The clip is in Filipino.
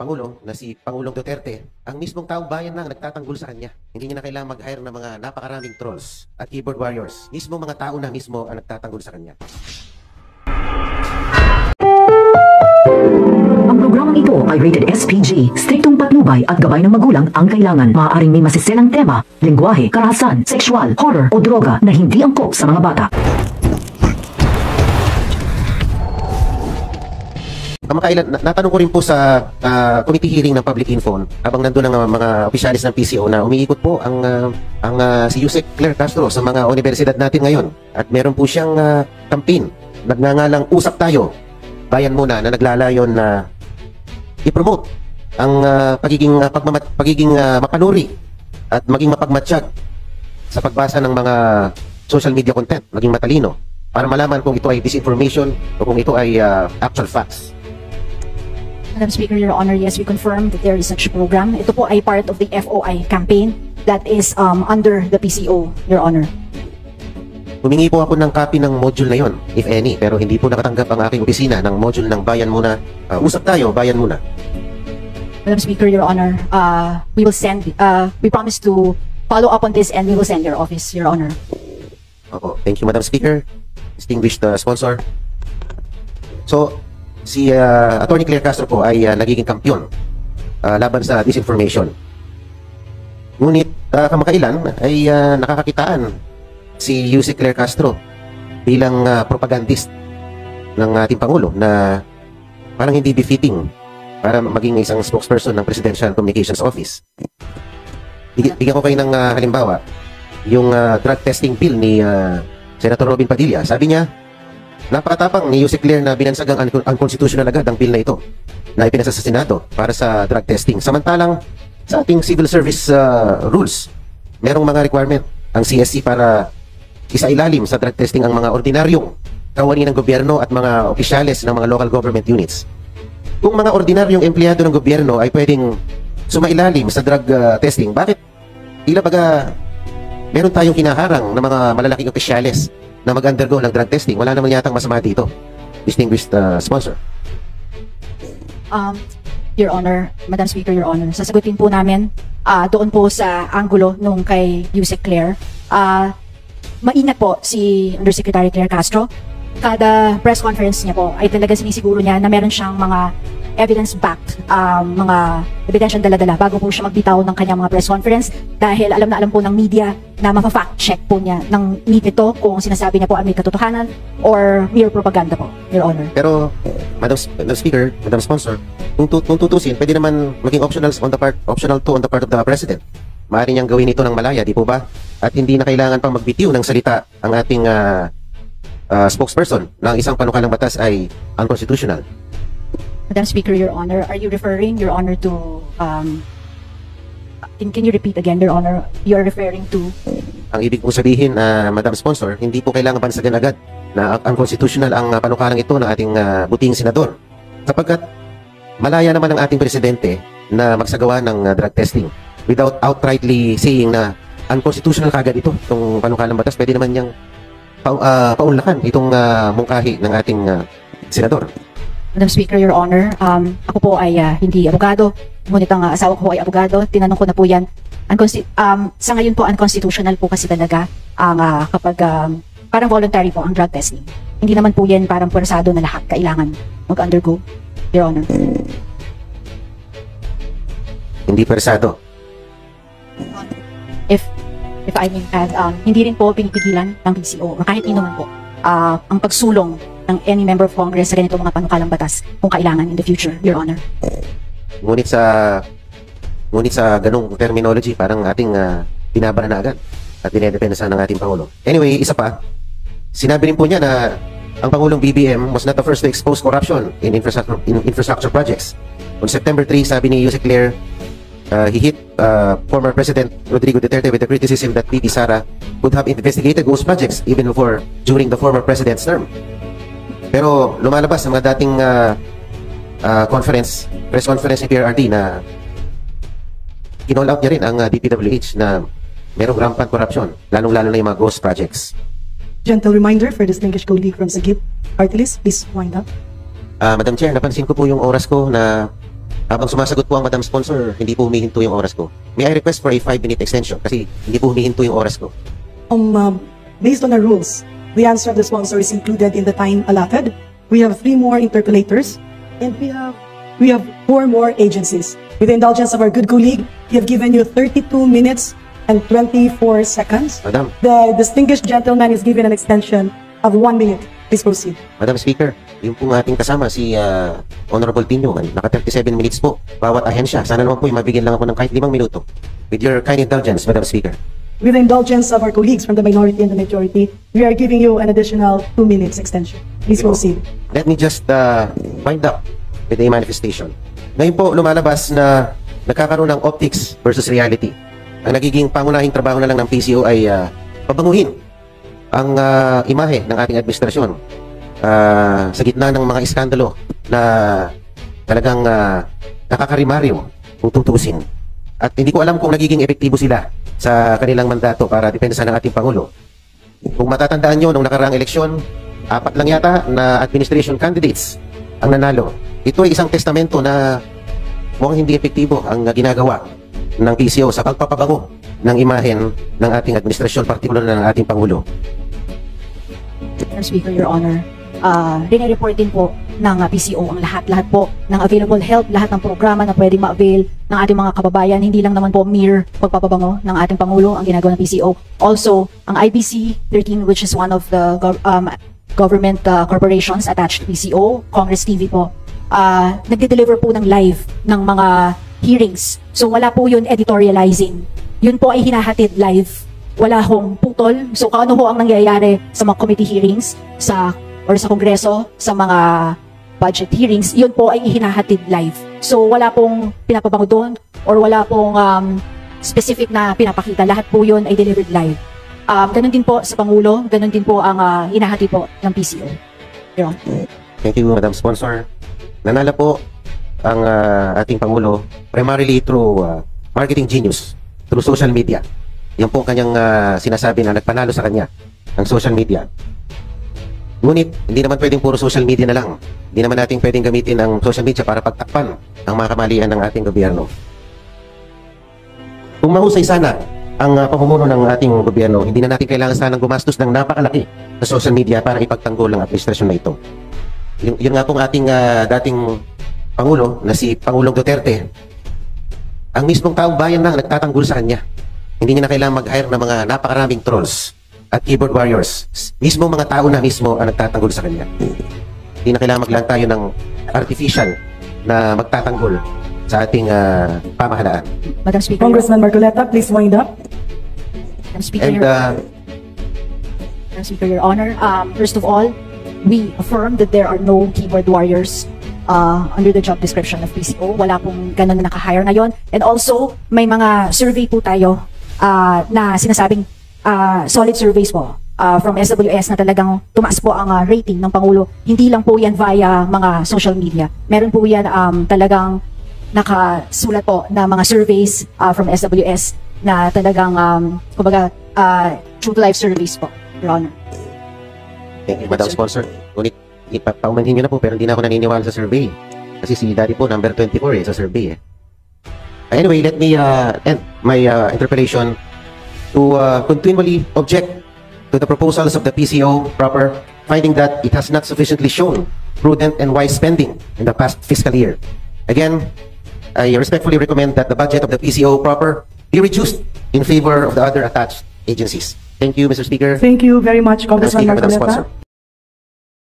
Pangulo na si Pangulong Duterte, ang mismong taong bayan lang nagtatanggol sa kanya. Hindi niya na kailangan mag-hire ng mga napakaraming trolls at keyboard warriors. Mismo mga tao na mismo ang nagtatanggol sa kanya. Ang programang ito ay rated SPG. Striktong patnubay at gabay ng magulang ang kailangan. Maaaring may masiselang tema, lengguwahe, karahasan, sexual, horror o droga na hindi angkop sa mga bata. Kamakailan, natanong ko rin po sa committee hearing ng Public Info habang nandun ang mga opisyalis ng PCO na umiikot po ang si Yusek Claire Castro sa mga universidad natin ngayon. At meron po siyang campaign, nagngangalang Usap Tayo, Bayan Muna, na naglalayon na i-promote ang pagiging mapanuri at maging mapagmatsyag sa pagbasa ng mga social media content, maging matalino, para malaman kung ito ay disinformation o kung ito ay actual facts. Madam Speaker, Your Honor, yes, we confirm that there is such a program. Ito po ay part of the FOI campaign that is under the PCO, Your Honor. Humingi po ako ng copy ng module na yon, if any, pero hindi po nakatanggap ang aking opisina ng module ng Bayan Muna. Usap Tayo, Bayan Muna. Madam Speaker, Your Honor, we will send, we promise to follow up on this and we will send your office, Your Honor. Opo, thank you, Madam Speaker. Distinguished sponsor. So, si Attorney Claire Castro po ay nagiging kampyon laban sa disinformation. Ngunit kamakailan ay nakakakitaan si Yusek Claire Castro bilang propagandist ng ating Pangulo na parang hindi befitting para maging isang spokesperson ng Presidential Communications Office. Bigyan ko kayo ng halimbawa, yung drug testing bill ni Senator Robin Padilla. Sabi niya, napakatapang ni Yusek Claire na binansagang unconstitutional agad ang bill na ito na ipinasa sa Senado para sa drug testing. Samantalang sa ating civil service rules, merong mga requirement ang CSC para isailalim sa drug testing ang mga ordinaryong kawani ng gobyerno at mga opisyales ng mga local government units. Kung mga ordinaryong empleyado ng gobyerno ay pwedeng sumailalim sa drug testing, bakit tila baga meron tayong hinaharang ng mga malalaking opisyales na mag-undergo ng drug testing? Wala namang yatang masama dito, distinguished sponsor. Your Honor, Madam Speaker, Your Honor, sasagutin po namin doon po sa anggulo nung kay Yusek Claire. Maingat po si Undersecretary Claire Castro. Kada press conference niya po ay talaga sinisiguro niya na meron siyang mga evidence-backed, mga ebidensyang dala-dala bago po siya magbitaw ng kanyang mga press conference, dahil alam na alam po ng media na mafa-fact check po niya ng nito kung sinasabi niya po ay may katotohanan or mere propaganda po, Your Honor. Pero, Madam Speaker, Madam Sponsor, kung tutusin, pwede naman maging optional to on the part of the President. Maaari niyang gawin ito ng malaya, di po ba? At hindi na kailangan pang magbitiw ng salita ang ating spokesperson na ang isang panukalang batas ay unconstitutional. Madam Speaker, Your Honor, are you referring, Your Honor, to, can you repeat again, Your Honor, you're referring to? Ang ibig kong sabihin, Madam Sponsor, hindi po kailangan bansagan agad na unconstitutional ang panukalang ito ng ating buting senador. Sapagkat malaya naman ang ating presidente na magsagawa ng drug testing without outrightly saying na unconstitutional kagad ito, itong panukalang batas. Pwede naman niyang paunlakan itong mungkahi ng ating senador. Madam Speaker, Your Honor, ako po ay hindi abogado, ngunit ang asawa ko ay abogado. Tinanong ko na po yan. Sa ngayon po, unconstitutional po kasi talaga ang kapag parang voluntary po ang drug testing. Hindi naman po yan parang puwersado na lahat kailangan mag-undergo, Your Honor. Hindi puwersado? If I may add, hindi rin po pinipigilan ng PCO, kahit nino man po, ang pagsulong ng any member of Congress sa ganito mga panukalang batas kung kailangan in the future, Your Honor. Ngunit sa ganung terminology, parang ating binabara na agad at dinedepensa ng ating Pangulo. Anyway, isa pa, sinabi rin po niya na ang Pangulong BBM was not the first to expose corruption in infrastructure projects. On September 3, sabi ni Yusek Claire, he hit former President Rodrigo Duterte with the criticism that VP Sara would have investigated those projects even during the former president's term. Pero lumalabas sa mga dating press conference ni PRRD na kinall out niya rin ang DPWH na merong rampant corruption, lalong-lalo na yung mga ghost projects. Gentle reminder for distinguished colleague from Sagip. Party list, please wind up. Madam Chair, napansin ko po yung oras ko na Habang sumasagot po ang Madam Sponsor, hindi po humihinto yung oras ko. May I request for a 5-minute extension kasi hindi po humihinto yung oras ko. Based on our rules, the answer of the sponsor is included in the time allotted. We have 3 more interpellators, and we have 4 more agencies. With the indulgence of our good colleague, we have given you 32 minutes and 24 seconds. Madam. The distinguished gentleman is given an extension of 1 minute. Please proceed. Madam Speaker, yung pong ating kasama, si Honorable Pino, naka 37 minutes po bawat ahensya. Sana naman po mabigyan lang ako ng kahit 5 minuto. With your kind indulgence, Madam Speaker. With the indulgence of our colleagues from the minority and the majority, we are giving you an additional 2 minutes extension. Please proceed. Let me just wind up with a manifestation. Ngayon po, lumalabas na nagkakaroon ng optics versus reality. Ang nagiging pangunahing trabaho na lang ng PCO ay pabanguhin ang imahe ng ating administrasyon sa gitna ng mga iskandalo na talagang nakakarimaryo kung tutusin. At hindi ko alam kung nagiging epektibo sila sa kanilang mandato para depensa ng ating Pangulo. Kung matatandaan nyo, nung nakaraang eleksyon, 4 lang yata na administration candidates ang nanalo. Ito ay isang testamento na mukhang hindi epektibo ang ginagawa ng PCO sa pagpapabango ng imahen ng ating administrasyon, partikular na ng ating Pangulo. Mr. Speaker, Your Honor, rinireport din po ng PCO ang lahat po ng available help, lahat ng programa na pwedeng ma-avail ng ating mga kababayan. Hindi lang naman po mere pagpapabango ng ating Pangulo ang ginagawa ng PCO. Also, ang IBC 13, which is one of the government corporations attached to PCO, Congress TV po, nagde-deliver po ng live ng mga hearings. So wala po yun editorializing. Yun po ay hinahatid live. Wala hong putol. So kung ano ho ang nangyayari sa mga committee hearings sa Kongreso, sa mga budget hearings, yun po ay hinahatid live. So wala pong pinapabango doon or wala pong specific na pinapakita. Lahat po yun ay delivered live. Ganun din po sa Pangulo, ganun din po ang hinahatid po ng PCO. Your Honor. Thank you, Madam Sponsor. Nanala po ang ating Pangulo primarily through marketing genius, through social media. Yan po kanyang sinasabi na nagpanalo sa kanya ng social media. Ngunit, hindi naman pwedeng puro social media na lang. Hindi naman natin pwedeng gamitin ang social media para pagtakpan ang mga kamalian ng ating gobyerno. Kung mahusay sana ang pamumuno ng ating gobyerno, hindi na natin kailangan sanang gumastos ng napakalaki sa social media para ipagtanggol ang administrasyon na ito. Yun nga pong ating dating Pangulo na si Pangulong Duterte, ang mismong taong bayan na nagtatanggol sa kanya. Hindi niya na kailangan mag-hire ng mga napakaraming trolls at keyboard warriors. Mismo mga tao na mismo ang nagtatanggol sa kanya. Hindi na kailangan maglaan tayo ng artificial na magtatanggol sa ating pamahalaan. Madam Speaker, Congressman Marcoleta, please wind up. Madam Speaker, And Madam Speaker, Your Honor, first of all, we affirm that there are no keyboard warriors under the job description of PCO. Wala pong ganun na naka-hire ngayon. And also, may mga survey po tayo na sinasabing solid surveys po from SWS na talagang tumaas po ang rating ng Pangulo. Hindi lang po yan via mga social media. Meron po yan talagang nakasulat po na mga surveys from SWS na talagang kumbaga true to life surveys po, Your Honor. thank you, Madam Sponsor. Ngunit, paumanhin nyo na po, pero hindi na ako naniniwala sa survey. Kasi si Daddy po, number 24 sa survey. Anyway, let me end my interpellation to continually object to the proposals of the PCO proper, finding that it has not sufficiently shown prudent and wise spending in the past fiscal year. Again, I respectfully recommend that the budget of the PCO proper be reduced in favor of the other attached agencies. Thank you, Mr. Speaker. Thank you very much, Madam Congressman Speaker, Madam Marcoleta. Sponsor.